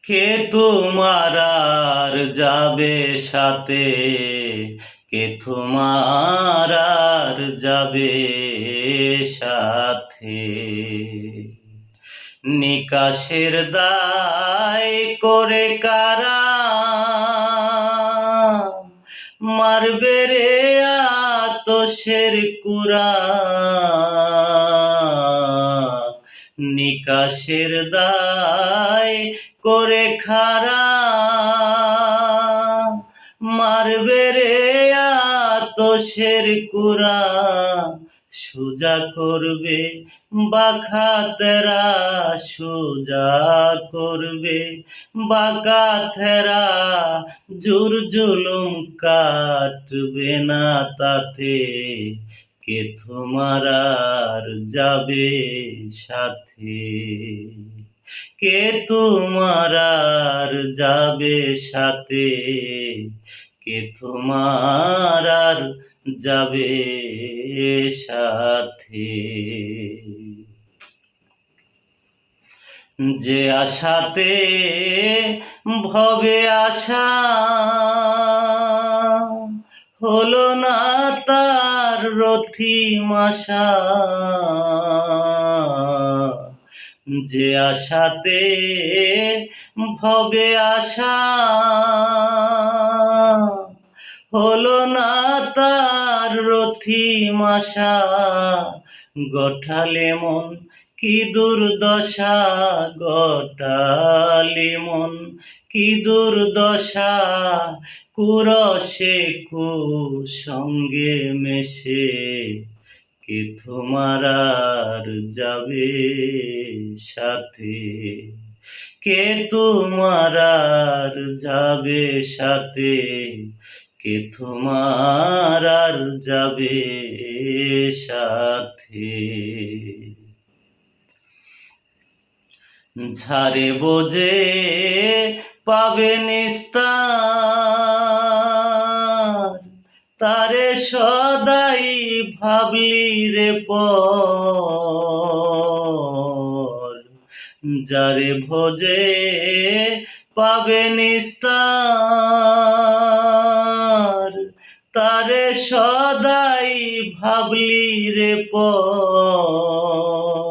কে তোমার আর যাবে সাথে, কে তোমার আর যাবে সাথে। নিকাশের দায় করে কারা মারবে রে আতশের কুরা। নিকাশের দায় করে খারা মারবে রে আতশের কুরা। সোজা করবে বাঁকা তেরা, সোজা করবে বাঁকা তেরা। জোর জুলুম কাটবে না তাতে, কে তোমার আর যাবে সাথে। কে তোমার আর যাবে সাথে, কে তোমার আর যাবে সাথে। যে আশাতে ভবে আশা হলো না তার রথিম আশা। যে আশাতে ভবে আশা হলো না তার রথিম আশা। গঠালে মন কি দুর্দশা, গঠালে মন কি দুর্দশা। কুরসে কুসঙ্গে মেশে, কে তোমার আর যাবে সাথে। কে তোমার আর যাবে সাথে, কে তোমার আর যাবে সাথে। ঝারে বোঝে পাবে নিস্তার, তারে সদাই ভাবলি রে পর। যারে ভোজে পাবে নিস্তার, তারে সদাই ভাবলি রে পর।